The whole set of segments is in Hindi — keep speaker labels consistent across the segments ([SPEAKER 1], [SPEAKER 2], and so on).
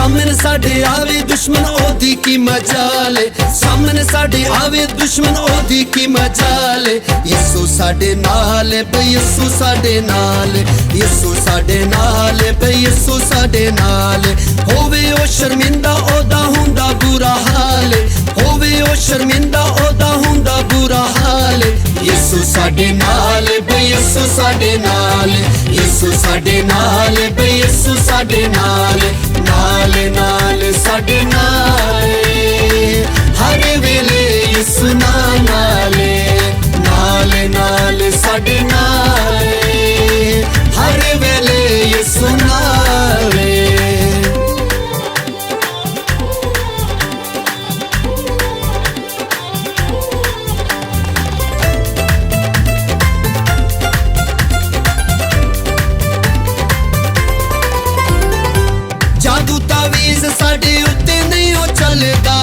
[SPEAKER 1] सामने साडे आवे दुश्मन ओदी की मजाले, सामने साडे आवे दुश्मन ओदी की मजाले। यीशु साडे नाल बे यीशु साडे नाल, यीशु साडे नाल बे यीशु साडे नाल। होवे ओ शर्मिंदा ओदा हुंदा बुरा हाल, होवे ओ शर्मिंदा ओदा हुंदा बुरा हाल। यीशु साडे नाल बे यीशु साडे नाल, यीशु साडे नाल बे यीशु साडे नाल। नाल नाल साडे नाल हर वेले यीशु नाल, नाल नाल साडे नाल हर वेले यीशु नाल। जादू तावीज़ साडे उत्ते नहीं ओ चलदा,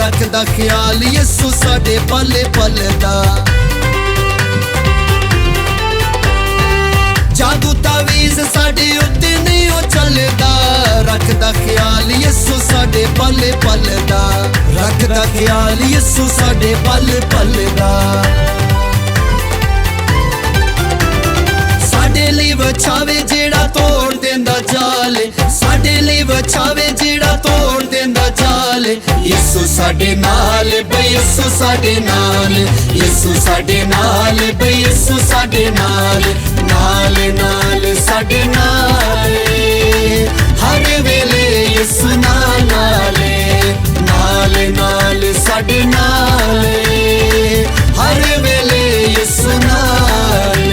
[SPEAKER 1] रखदा ख्याल यीशु साडे पल पल दा। जादू तावीज़ साडे उत्ते नहीं ओ चलदा, रखदा ख्याल यीशु साडे पल पल दा, रखदा ख्याल यीशु साडे पल पल दा। साडे लई वछावे जेड़ा तोड़ देंदा जाल, साडे लई वछावे जेड़ा तोड़ देंदा जाल। यीशु साडे नाल बे यीशु साडे नाल, यीशु साडे नाल बे यीशु साडे नाल। नाल नाल साडे नाल हर वेले यीशु नाल, नाल नाल साडे नाल हर वेले यीशु नाल।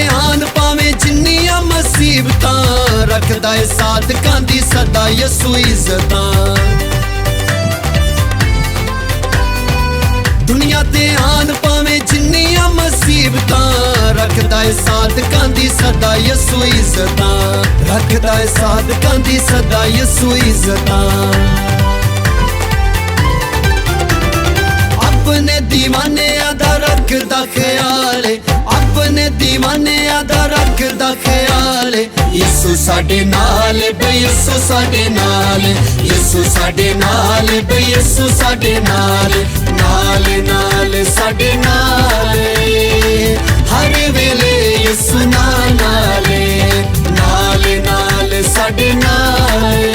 [SPEAKER 1] आन पावे जिन्नियां मुसीबतां, रखदा है साधकां दी सदा यीशु इज्जतां। दुनिया ते आन पावे जिन्नियां मुसीबतां, रखदा है साधकां दी सदा यीशु इज्जतां, रखदा है साधकां दी सदा यीशु इज्जतां। अपने दीवाने दा रखदा ख्याल, अपने दीवाने दा रखदा ख्याल। यीशु साडे नाल बे यीशु साडे नाल, यीशु साडे नाल बे यीशु साडे नाल। नाल नाल साडे नाल हर वेले यीशु नाल, नाल नाल साडे नाल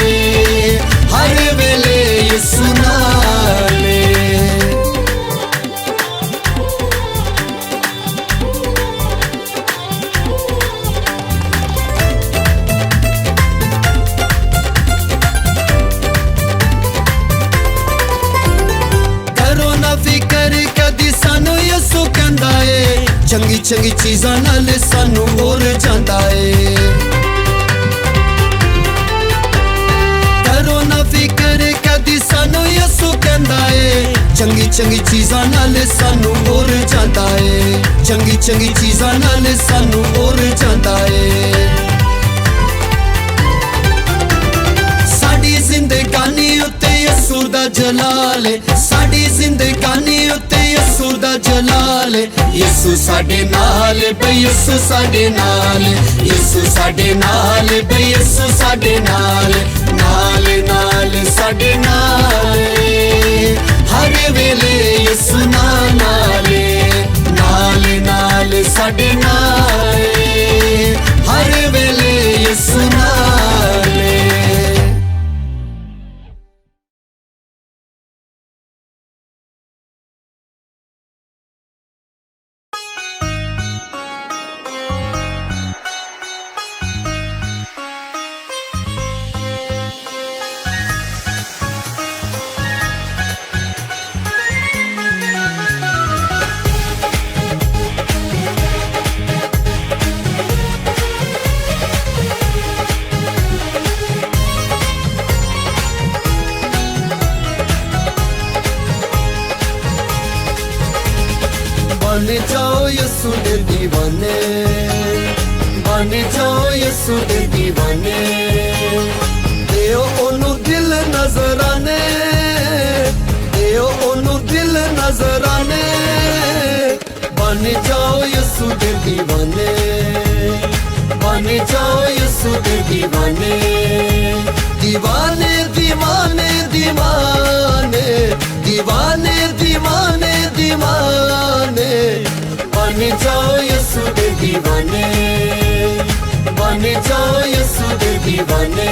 [SPEAKER 1] हर वेले यीशु नाल। चंगी चंगी चीज़ां नाल सानू होर जांदा है। करो ना फिकर कदी सानू यीशु कहंदा है, चंगी चंगी चीज़ां नाल सानू होर जांदा है, चंगी चंगी चीज़ां नाल सानू होर जांदा है। साडी जिंदगानी उत्ते यीशु दा जलाल, साडी जिंदगानी उत्ते यीशु दा जलाल। यीशु साडे नाल बे यीशु साडे नाल, यीशु साडे नाल बे यीशु साडे नाल। नाल नाल साडे नाल हर वेले यीशु नाल, नाल नाल साडे नाल हर वेले यीशु नाल। बन जाओ यीशु दे दीवाने, बन जाओ यीशु दे दीवाने। देओ जाओ यीशु दे दीवाने, बन जाओ यीशु दे दीवाने, दीवाने दीवाने दीवाने दीवाने दीवाने दीवाने, बन जाओ यीशु दे दीवाने, बन जाओ यीशु दे दीवाने।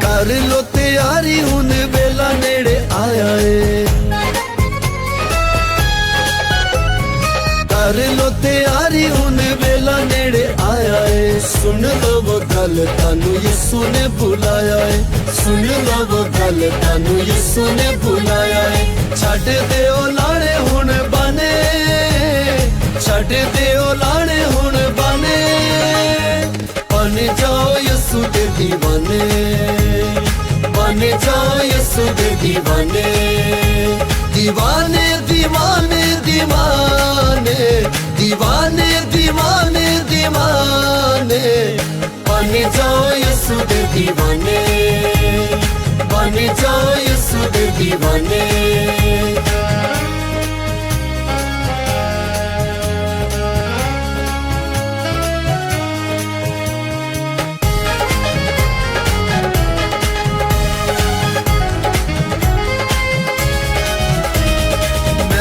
[SPEAKER 1] कर लो तैयारी हुन वेला नेड़े आया है, कर लो तैयारी हुन वेला नेड़े आया है। सुन लो वो गल तानू यीशु ने बुलाया है, सुन लो वो गल तानू यीशु ने बुलाया है। छड्ड दे ओ लाणे हुन बने, छड्ड दे ओ लाणे हुन बने, बन जाओ यीशु दे दीवाने, बन जाओ यीशु दे दीवाने, दीवाने दीवाने दीवाने दीवाने दीवाने दीवाने, बन जाओ यीशु दे दीवाने, बन जाओ यीशु दे दीवाने।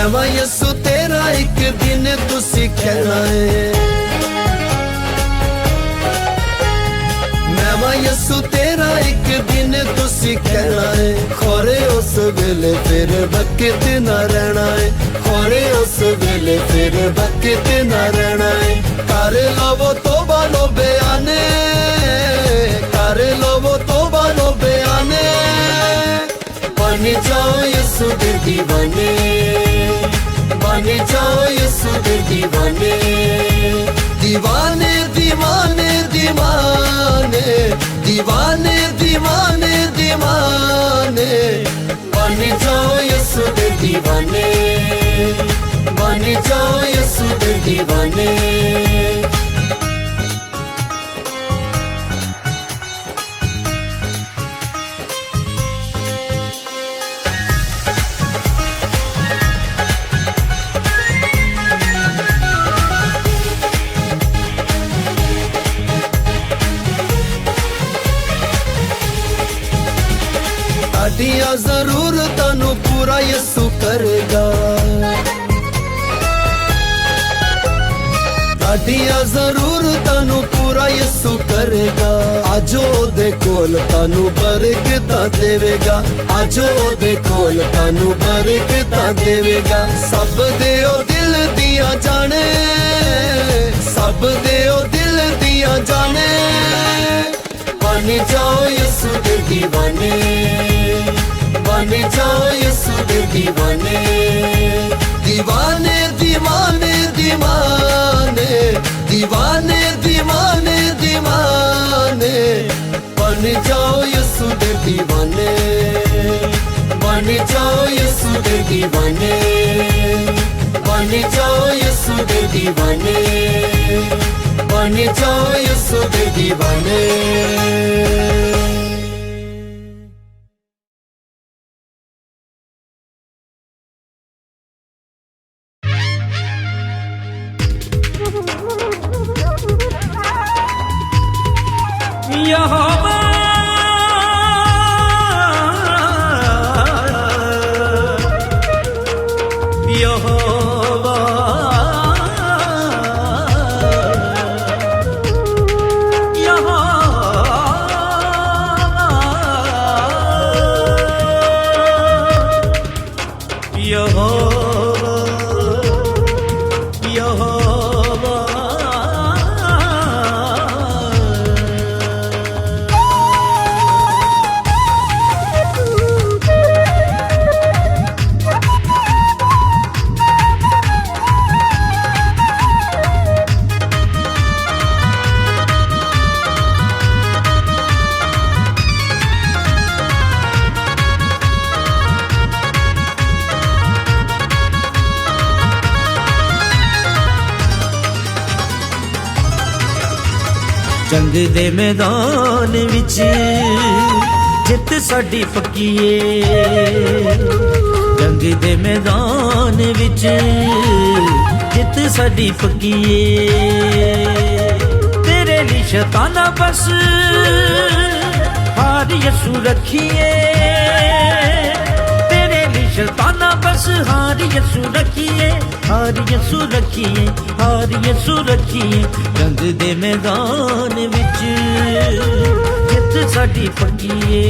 [SPEAKER 1] मैं यीशु तेरा एक दिन तुसी कहना है, मैं यीशु तेरा एक दिन तुसी कहना है। खोरे उस वेले फिर बकत ना रहना है, खोरे उस वेले फिर बकत ना रहना है। कर लो तौबा लो बयाने, कर लो तौबा लो बयाने, बन जाओ यीशु दे दीवाने, बन जाओ यीशु दे दीवाने, दीवाने दीवाने दीवाने दीवाने दीवाने दीवाने, बन जाओ यीशु दे दीवाने, बन जाओ यीशु दे दीवाने। ताडियां जरूरतां नू पूरा यीशु करेगा, ताडियां जरूरतां नू पूरा यीशु करेगा। आजो दे कोल तानू बरकतां देवेगा, आजो दे कोल तानू बरकतां देवेगा। सब दे ओ दिल दिया जाने, सब दे ओ दिल दिया जाने, बन जाओ यीशु दे दीवाने, बन जाओ यीशु दे दीवाने, दीवाने दीवाने दीवाने दीवाने दीवाने दीवाने, बन जाओ यीशु दे दीवाने, बन जाओ यीशु दे दीवाने, बन जाओ यीशु दे दीवाने, बन जाओ यीशु दे दीवाने।
[SPEAKER 2] यहोवा यहोवा यहोवा
[SPEAKER 3] दे मैदान विच जित साडी पक्की ए। जंग दे मैदान विच जित साडी पक्की ए। तेरे लिए शैताना बस हार यसू रखिए। तेरे लिए शैताना बस हार यसू रखिए। हार यसू रखिए, हार यसू रखिए। जंग दे मैदान विच जित साडी पक्की ए।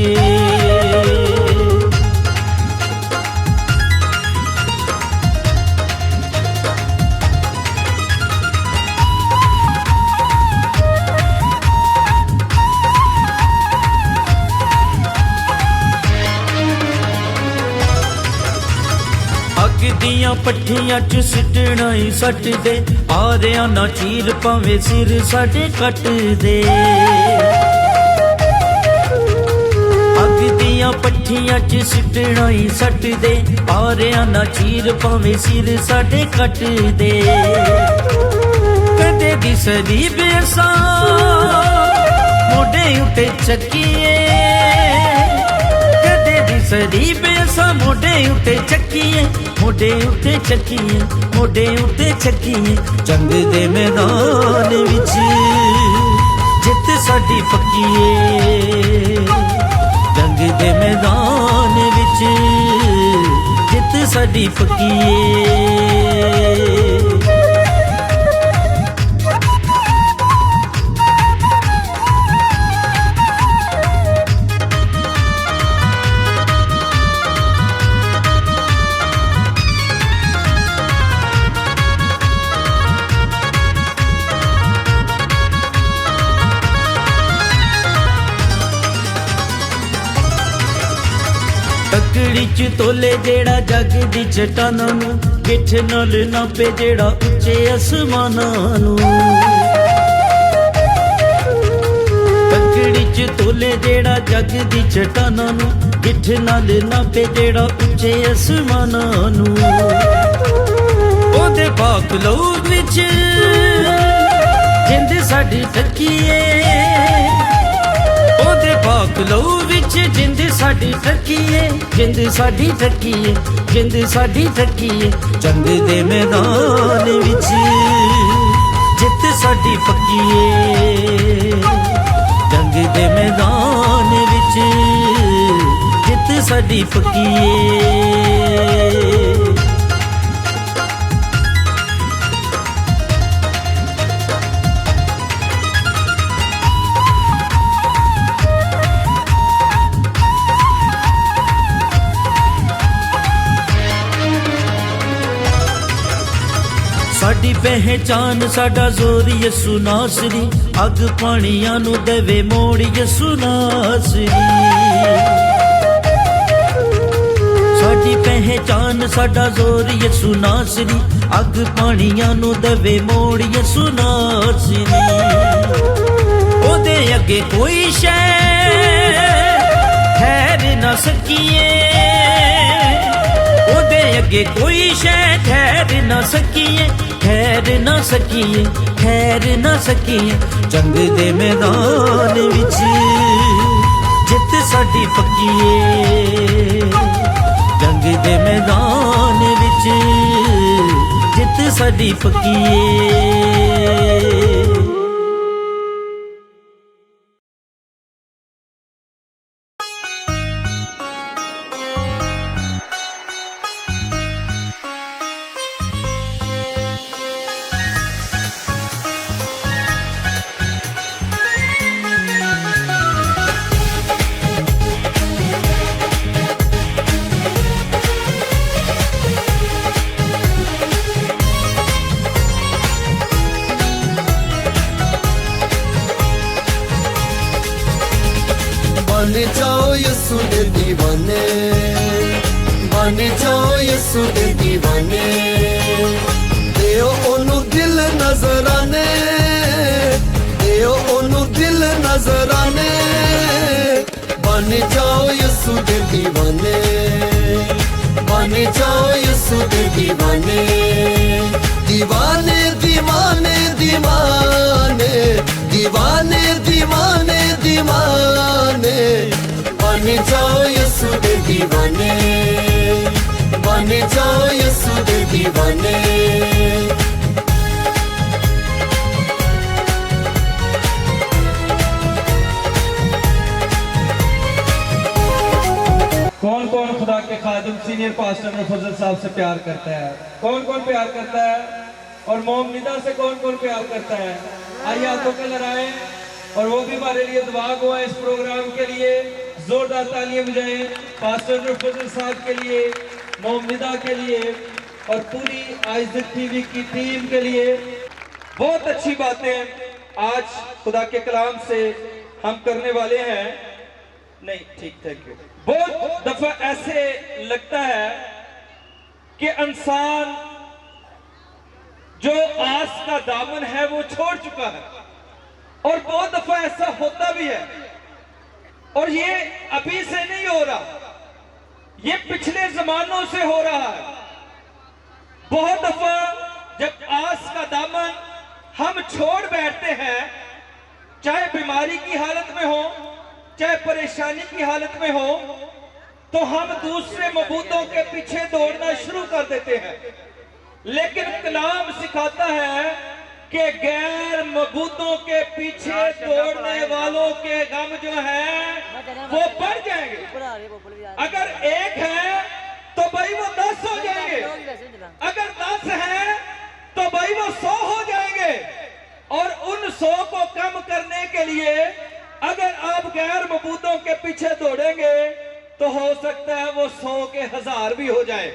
[SPEAKER 3] अग दियां पट्ठियां च सिटना ही सट दे। आरिया ना चीर पावे सिर साडे कट दे। अग दियां पट्ठियां च सिटना ही सट दे। आरिया ना चीर पावे सिर साडे कट दे। कदे दी सलीब असां मोढे उते चकीए। कदे दी सलीब असां मोढे उते चकीए। मोढे उते चकीए, मोढे उते चकीए। जंग दे मैदान विच जित साडी पक्की ए। जंग दे मैदान विच जित साडी पक्की ए। तकड़ी च तोले जेड़ा जग दी चट्टानां नूं। गिठ नाल नापे जेड़ा उच्चे आसमानां नूं। तकड़ी च तोले जेड़ा जग दी चट्टानां नूं। गिठ नाल नापे जेड़ा उच्चे आसमानां नूं। ओदे पाक लहू विच जिंद साडी टकी ए। ओदे पाक लहू विच जिंद साडी टकी ए। जिंद साडी टकी ए, जिंद साडी टकी ए। जंग दे मैदान विच जित साडी पक्की ए। जंग दे मैदान विच जित साडी पक्की ए। साडी पहचान साडा जोर यसू नासरी। अग पानियां नू देवे मोड़ यसू नासरी। साडी पहचान साडा जोर यसू नासरी। अग पानियां नू देवे मोड़ यसू नासरी। ओदे अगे कोई शै ठहर ना सकीए। ओदे अगे कोई शै ठहर ना सकीए। ठहर ना सकीए, ठहर ना सकीए। जंग दे मैदान विच जित साडी पक्की ए। जंग दे मैदान विच जित साडी पक्की ए।
[SPEAKER 1] बन जाओ यसू दे दीवाने। बन जाओ यसू दे दीवाने। दियो ओनू दिल नजराने। दियो ओनू दिल नजराने। बन जाओ यसू दे दीवाने। बन जाओ यसू दे दीवाने। दीवाने दीवाने दीवाने दीवाने दीवाने दीवाने दीवाने बन जाओ यीशु दे दीवाने बन जाओ यीशु दे दीवाने
[SPEAKER 4] कौन कौन खुदा के खादिम सीनियर पास्टर में फजल साहब से प्यार करता है? कौन कौन प्यार करता है? और मोम निदा से कौन कौन प्यार करता है? आइए हाथों को लहराएं और वो भी हमारे लिए दुआ हुआ इस प्रोग्राम के लिए जोरदार तालियां बजाएं पास्टर फजल साहब के लिए, मोम निदा के लिए और पूरी आइज़त टीवी की टीम के लिए। बहुत अच्छी बातें आज खुदा के कलाम से हम करने वाले हैं। नहीं ठीक, थैंक यू। बहुत दफा ऐसे लगता है कि इंसान जो आस का दामन है वो छोड़ चुका है, और बहुत दफा ऐसा होता भी है। और ये अभी से नहीं हो रहा, ये पिछले जमानों से हो रहा है। बहुत दफा जब आस का दामन हम छोड़ बैठते हैं, चाहे बीमारी की हालत में हो, चाहे परेशानी की हालत में हो, तो हम दूसरे मबूतों के पीछे दौड़ना शुरू कर देते हैं। लेकिन कलाम सिखाता है कि गैर मबूतों के पीछे दौड़ने वालों के गम जो है वो बढ़ जाएंगे। अगर एक है तो भाई वो 10 हो जाएंगे, अगर 10 है तो भाई वो 100 हो जाएंगे। और उन 100 को कम करने के लिए अगर आप गैर मबूतों के पीछे दौड़ेंगे तो हो सकता है वो 100 के 1000 भी हो जाए,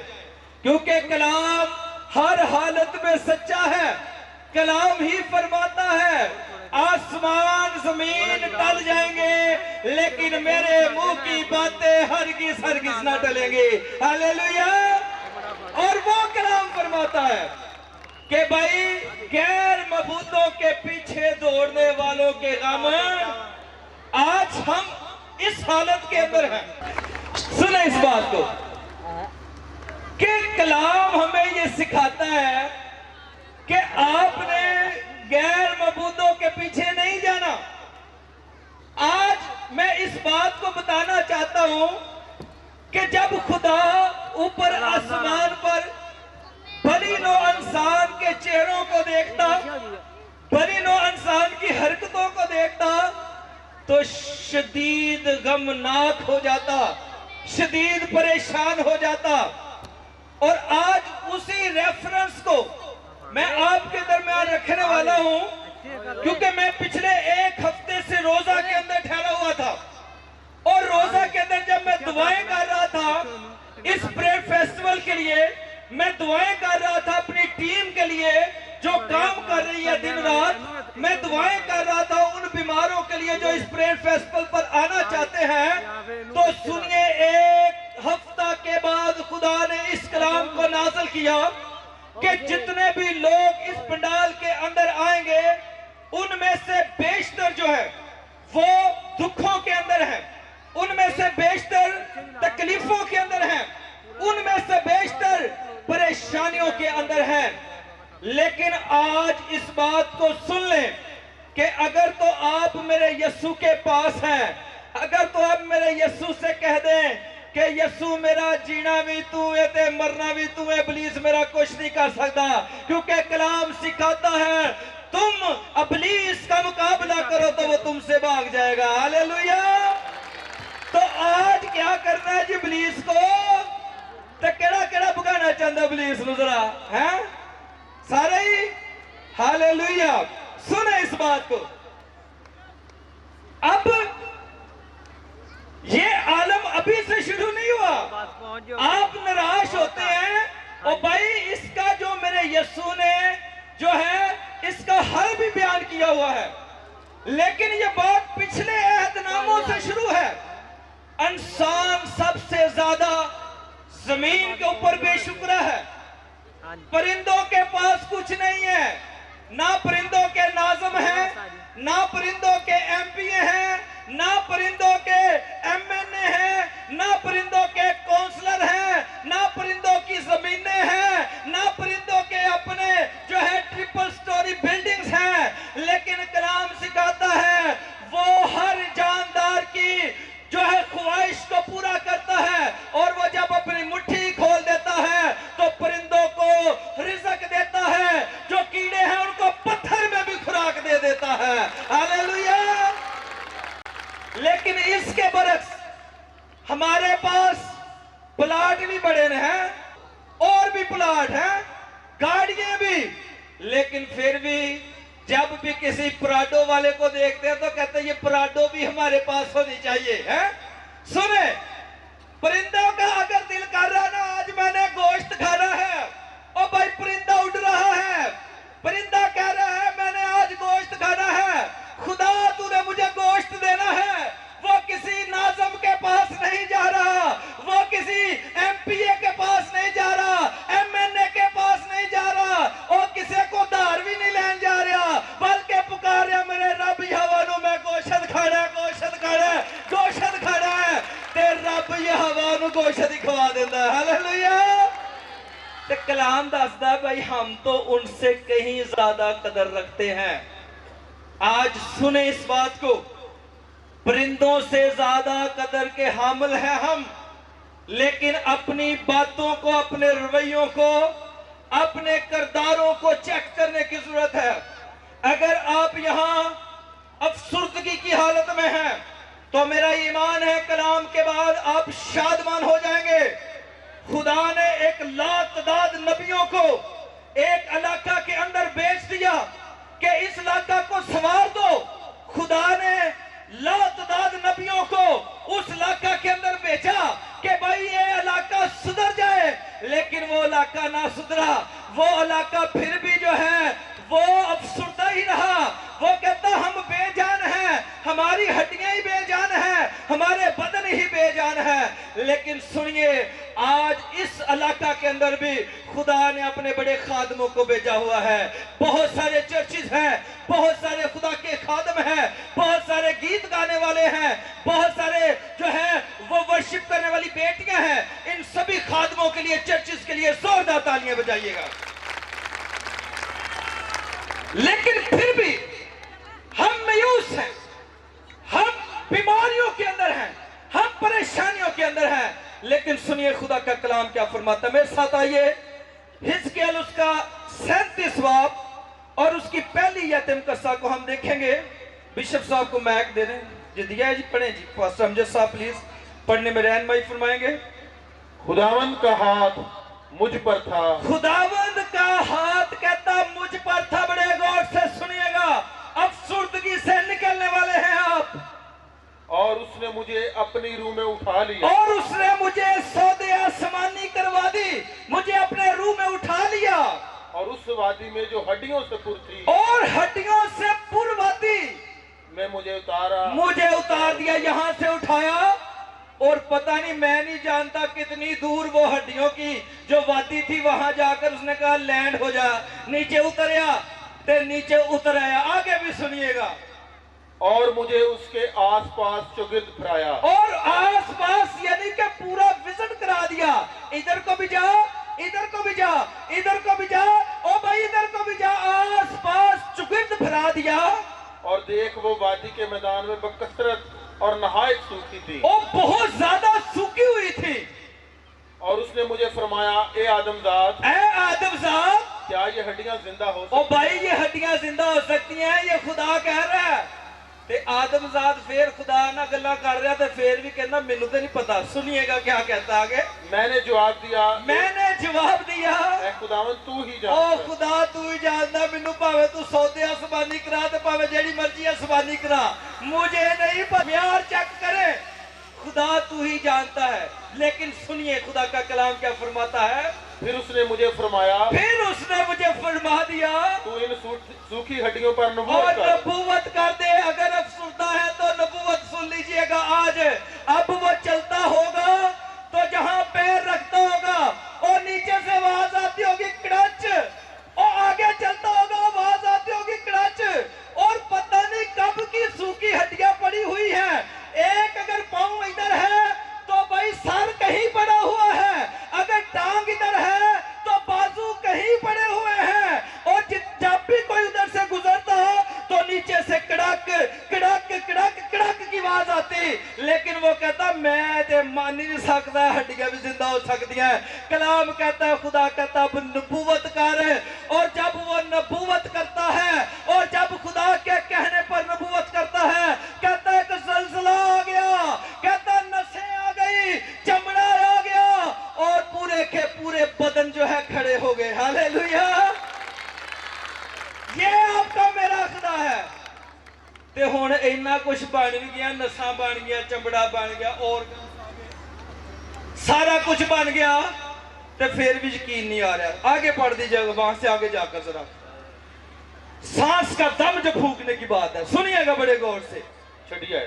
[SPEAKER 4] क्योंकि कलाम हर हालत में सच्चा है। कलाम ही फरमाता है आसमान जमीन टल जाएंगे लेकिन मेरे मुंह की बातें हरगिज हरगिज ना टलेंगी। हालेलुया। और वो कलाम फरमाता है कि भाई गैर मबूतों के पीछे दौड़ने वालों के गम आज हम इस हालत के अंदर हैं। सुने इस बात को कि कलाम हमें यह सिखाता है कि आपने गैर मबूतों के पीछे नहीं जाना। आज मैं इस बात को बताना चाहता हूं कि जब खुदा ऊपर आसमान पर बनी नो इंसान के चेहरों को देखता, बनी नो इंसान की हरकतों को देखता, तो शदीद गमनाक हो जाता, शदीद परेशान हो जाता। और आज उसी रेफरेंस को मैं आपके दरमियान रखने वाला हूं, क्योंकि मैं पिछले एक हफ्ते से रोजा के अंदर ठहरा हुआ था। और रोजा के अंदर जब मैं दुआएं कर रहा था इस प्रेयर फेस्टिवल के लिए, मैं दुआएं कर रहा था अपनी टीम के लिए जो काम कर रही है दिन रात, मैं दुआएं कर रहा था उन बीमारों के लिए जो इस प्रेयर फेस्टिवल पर आना चाहते हैं। तो सुनिए, एक हफ्ता के बाद खुदा ने इस कलाम को नाज़िल किया कि जितने भी लोग इस पंडाल के अंदर आएंगे उनमें से बेशतर जो है वो दुखों के अंदर है, उनमें से बेशतर तकलीफों के अंदर है, उनमें से बेशतर परेशानियों के अंदर है। लेकिन आज इस बात को सुन लें कि अगर तो आप मेरे यीशु के पास हैं, अगर तो आप मेरे यीशु से कह दें कि यीशु मेरा जीना भी तू है ते मरना भी तू है, इब्लीस मेरा कुछ नहीं कर सकता, क्योंकि कलाम सिखाता है तुम इब्लीस का मुकाबला करो तो वो तुमसे भाग जाएगा। हालेलुया। तो आज क्या करना है जी इब्लीस को? तो केड़ा केड़ा भगाना चाहता इब्लीस नु जरा है सारे ही। हालेलुया। सुने इस बात को। अब ये आलम अभी से शुरू नहीं हुआ। आप निराश होते हैं और भाई इसका जो मेरे यीशु ने जो है इसका हल भी बयान किया हुआ है, लेकिन ये बात पिछले अहदनामों से शुरू है। इंसान सबसे ज्यादा जमीन के ऊपर बेशुक्र है। परिंदों के पास कुछ नहीं है, ना परिंदों के नाज़िम हैं, ना परिंदों के एमपीए हैं, ना परिंदों के एमएनए हैं, ना परिंदों के काउंसलर हैं, ना परिंदों की जमीनें हैं, ना परिंदों के अपने जो है ट्रिपल स्टोरी बिल्डिंग्स हैं। लेकिन कलाम सिखाता है वो हमारे पास प्लाट भी बड़े हैं और भी प्लाट हैं, गाड़ियां भी, लेकिन फिर भी जब भी किसी पराडो वाले को देखते हैं तो कहते हैं ये पराडो भी हमारे पास होनी चाहिए है। सुने, परिंदों का अगर दिल कर रहा ना आज मैंने गोश्त खाना है, ओ भाई परिंदा उड़ रहा है, परिंदा कह रहा है मैंने आज गोश्त खाना है, खुदा तूने मुझे गोश्त देना है। वो किसी नाज़म के पास नहीं जा रहा, वो किसी एमपीए के पास नहीं जा रहा, एमएनए के पास नहीं जा रहा, और किसी को धार भी नहीं लेने जा रहा, बल्कि पुकार रहा मेरे रब यहोवा मैं गोश्त खाना है, गोश्त खाना है, गोश्त खाना है, ते रब यहोवा गोश्त ही खवा देता है। हालेलुया। ते कलाम दसदा भाई हम तो उनसे कहीं ज्यादा कदर रखते हैं। आज सुने इस बात को, परिंदों से ज्यादा कदर के हामिल हैं हम, लेकिन अपनी बातों को, अपने रवैयों को, अपने किरदारों को चेक करने की जरूरत है। अगर आप यहां अफसुर्दगी की हालत में हैं तो मेरा ईमान है कलाम के बाद आप शादमान हो जाएंगे। खुदा ने एक लातदाद नबियों को एक इलाका के अंदर बेच दिया कि इस इलाका को संवार दो। खुदा ने लातदाद नबियों को उस इलाका के अंदर भेजा कि भाई ये इलाका सुधर जाए, लेकिन वो इलाका ना सुधरा। वो इलाका फिर भी जो है वो अफसुर्दा ही रहा। वो कहता हम बेजान हैं, हमारी हड्डियां ही बेजान हैं, हमारे बदन ही बेजान हैं। लेकिन सुनिए, आज इस इलाका के अंदर भी खुदा ने अपने बड़े खादमों को भेजा हुआ है। बहुत सारे चर्चिज हैं, बहुत सारे खुदा के खादम हैं, बहुत सारे गीत गाने वाले हैं, बहुत सारे जो है वो वर्शिप करने वाली बेटियां हैं। इन सभी खादमों के लिए, चर्चिज के लिए जोरदार तालियां बजाइएगा। लेकिन फिर भी हम मायूस हैं, हम बीमारियों के अंदर हैं, हम परेशानियों के अंदर हैं। लेकिन सुनिए खुदा का कलाम क्या फरमाता है। मेरे साथ आइए, हिजकिय्याह उसका 37 बाब और उसकी पहली यतीम कस्सा को हम देखेंगे। बिशप साहब को मैक दे दें, जी दिया है जी, पढ़े जी। पास्टर अमजद साहब प्लीज पढ़ने में रहनुमाई फरमाएंगे।
[SPEAKER 5] खुदावंद का हाथ मुझ पर था,
[SPEAKER 4] खुदावंद का हाथ कहता मुझ पर था। बड़े गौर से सुनिएगा, अफसुर्दगी से निकलने वाले हैं आप।
[SPEAKER 5] और उसने मुझे अपनी रूह में उठा लिया,
[SPEAKER 4] और उसने मुझे सौदे आसमानी करवा दी, मुझे अपने रूह में उठा लिया।
[SPEAKER 5] और उस वादी में जो हड्डियों से पुर थी,
[SPEAKER 4] और हड्डियों से पुर वादी
[SPEAKER 5] में मुझे उतारा,
[SPEAKER 4] मुझे उतार दिया, यहां से उठाया। और पता नहीं, मैं नहीं जानता कितनी दूर वो हड्डियों की जो वादी थी, वहां जाकर उसने कहा लैंड हो जा। नीचे उतरया, ते नीचे उतर आया। आगे भी सुनिएगा।
[SPEAKER 5] और मुझे उसके आसपास चौगिर्द फिराया,
[SPEAKER 4] और आसपास यानी कि पूरा विजिट करा दिया। इधर को भी जा, इधर को भी जा, इधर को भी जा, ओ भाई इधर को भी जा, आसपास चौगिर्द फिरा दिया।
[SPEAKER 5] और देख वो वादी के मैदान में बकसरत और नहायत सूखी थी,
[SPEAKER 4] ओ बहुत ज्यादा सूखी हुई थी।
[SPEAKER 5] और उसने मुझे फरमाया, ए आदमजाद,
[SPEAKER 4] ए आदमजाद,
[SPEAKER 5] क्या ये हड्डियां जिंदा हो
[SPEAKER 4] ओ
[SPEAKER 5] सकती
[SPEAKER 4] भाई ये हड्डियां जिंदा हो सकती हैं, ये खुदा कह रहा है। ते आदमजाद फिर खुदा ना गल्ला कर रहा, तो फिर भी कहना मैनू तो नहीं पता। सुनिएगा क्या कहता आगे।
[SPEAKER 5] मैंने जवाब दिया,
[SPEAKER 4] मैंने जवाब दिया,
[SPEAKER 5] ए खुदावंद तू ही
[SPEAKER 4] ओ
[SPEAKER 5] जानता।
[SPEAKER 4] खुदा तू ही जानता, मैनू भावे तू सौदे आसमानी करा ते भावे जेड़ी मर्जी आसमानी करा, मुझे नहीं पता। म्यार चेक करे, खुदा तू ही जानता है। लेकिन सुनिए खुदा का कलाम क्या फरमाता है।
[SPEAKER 5] फिर उसने मुझे फरमाया,
[SPEAKER 4] फिर उसने मुझे फरमा दिया,
[SPEAKER 5] तू इन सूखी हड्डियों पर
[SPEAKER 4] और
[SPEAKER 5] नबूवत कर।
[SPEAKER 4] नबूवत कर दे। अगर अफसुर्दा है तो नबूवत सुन लीजिएगा आज। अब वो चलता होगा तो जहां पैर रखता होगा और नीचे से आवाज आती होगी क्रच, और आगे चलता होगा आवाज आती होगी क्रच, और पता नहीं कब की सूखी हड्डियां पड़ी हुई है। एक अगर पांव इधर है तो भाई सर कहीं पड़ा हुआ है, अगर टांग इधर है तो बाजू कहीं पड़े हुए हैं। और जब भी कोई उधर से गुजरता हो तो नीचे से कड़क कड़क कड़क कड़क की आवाज आती। लेकिन वो कहता मैं ते मान ही नहीं सकता, हड्डियां भी जिंदा हो सकती हैं। कलाम कहता है, खुदा कहता अब नबूवत कर। और जब वो नबूवत करता है, और जब खुदा के कहने पर नबूवत करता है, कहता है कि ज़लज़ला आ गया, कहता नसें आ गई, कुछ बन भी गया, नसा बन गया, चमड़ा बन गया और सारा कुछ बन गया, तो फिर भी यकीन नहीं आ रहा। आगे पढ़ दीजिएगा, वहां से आगे जाकर जरा। सांस का दम जो फूकने की बात है, सुनिएगा बड़े गौर से।
[SPEAKER 5] छठिए,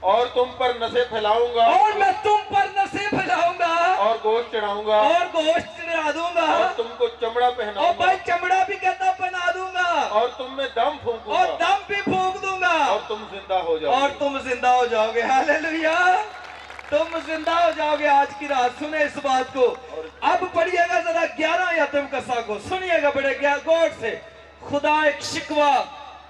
[SPEAKER 5] और तुम पर नशे फैलाऊंगा,
[SPEAKER 4] और मैं तुम पर नशे फैलाऊंगा,
[SPEAKER 5] और गोश्त चढ़ाऊंगा,
[SPEAKER 4] और गोश्त चढ़ा दूंगा,
[SPEAKER 5] और तुमको चमड़ा
[SPEAKER 4] और
[SPEAKER 5] पहनाऊंगा,
[SPEAKER 4] भाई चमड़ा भी कहता पहना दूंगा,
[SPEAKER 5] और तुम में दम फूंकूंगा,
[SPEAKER 4] और दम भी फूंक दूंगा,
[SPEAKER 5] और तुम जिंदा हो जाओगे।
[SPEAKER 4] और तुम जिंदा हो जाओगे। हालेलुया, तुम जिंदा हो जाओगे आज की रात। सुने इस बात को। अब पढ़िएगा जरा 11 यतीम कसा को, सुनिएगा बड़े गौर से। खुदा एक शिकवा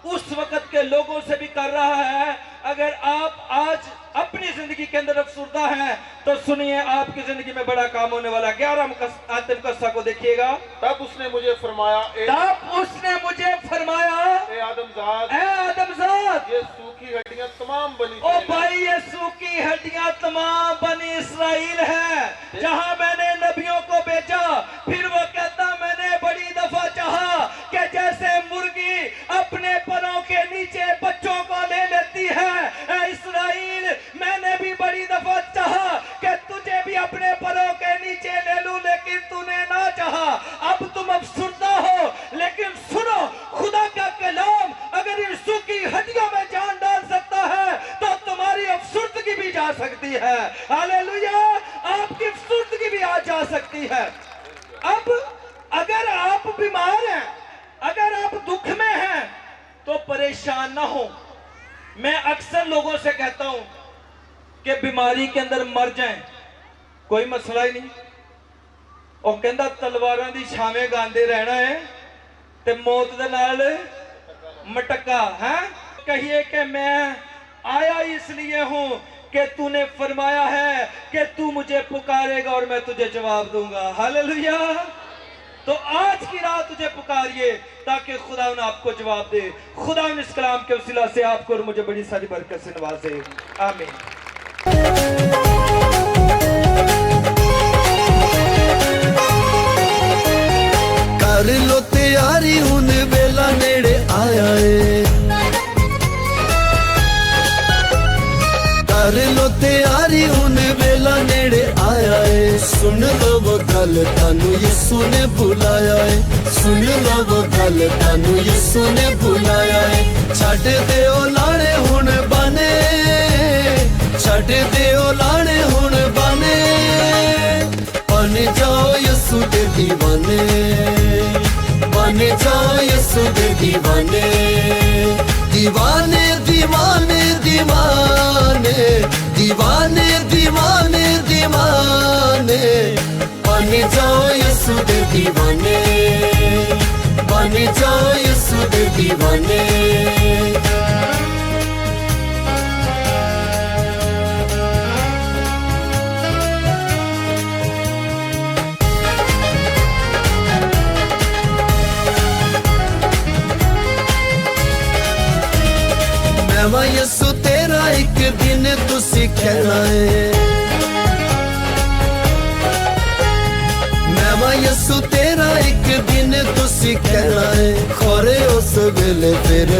[SPEAKER 4] उस वक्त के लोगों से भी कर रहा है। अगर आप आज अपनी जिंदगी के अंदर अफसुर्दा हैं तो सुनिए, आपकी जिंदगी में बड़ा काम होने वाला। 11 आतिम कस्सा को देखिएगा।
[SPEAKER 5] तब उसने मुझे फरमाया,
[SPEAKER 4] तब उसने मुझे फरमाया,
[SPEAKER 5] ए आदमजाद,
[SPEAKER 4] ए आदमजाद,
[SPEAKER 5] ये सूखी हड्डियां तमाम बनी
[SPEAKER 4] ओ
[SPEAKER 5] इसराइल
[SPEAKER 4] भाई, ये सूखी हड्डियां तमाम बनी इसराइल है, जहां मैंने नबियों को भेजा। फिर वो कहता, मैंने बड़ी दफा चाहा कि जैसे मुर्गी अपने परों के नीचे बच्चों को ले लेती है, ए इसराइल, मैंने भी बड़ी दफा चाहा कि तुझे भी अपने परों के नीचे ले लूं, लेकिन तूने ना चाहा। अब तुम अफसुर्दा हो, लेकिन सुनो, खुदा का कलाम अगर इन सूखी हड्डियों में जान डाल सकता है तो तुम्हारी अफसुर्दगी भी जा सकती है। हालेलुया, आपकी अफसुर्दगी भी आज जा सकती है। अब अगर आप बीमार हैं, अगर आप दुख में हैं, तो परेशान ना हो। मैं अक्सर लोगों से कहता हूं कि बीमारी के अंदर मर जाएं, कोई मसला ही नहीं। और कहता तलवारां दी छावें गांदे रहना है ते मौत दे नाल मटका है। कहिए कि मैं आया इसलिए हूं कि तूने फरमाया है कि तू मुझे पुकारेगा और मैं तुझे जवाब दूंगा। हालेलुया। तो आज की रात तुझे पुकारिए ताकि खुदा ने आपको जवाब दे। खुदा इस कलाम के वसीला से आपको और मुझे बड़ी सारी बरकत से नवाजे। आमीन।
[SPEAKER 1] कर लो तैयारी, हुन वेला नेड़े आया है। कर लो तैयारी, हुन वेला नेड़े आया है। सुन लो वो गल, तानू यीशु ने बुलाया है। सुन लो वो गल, तानू यीशु ने बुलाया है। छड्ड दे ओ लाणे हुन बने, छड्ड दे ओ लाणे हुन बने, बन जाओ यीशु दे दीवाने, बन जाओ यीशु दे दीवाने। दीवाने दीवाने दीवाने, दीवाने दीवाने दीवाने, बन जाओ यीशु दे दीवाने, बन जाओ यीशु दे दीवाने। मैं यीशु तेरा एक दिन तुसी कहना है। मैं यीशु तेरा एक दिन तुसी कहना है। खोरे उस वेले फिर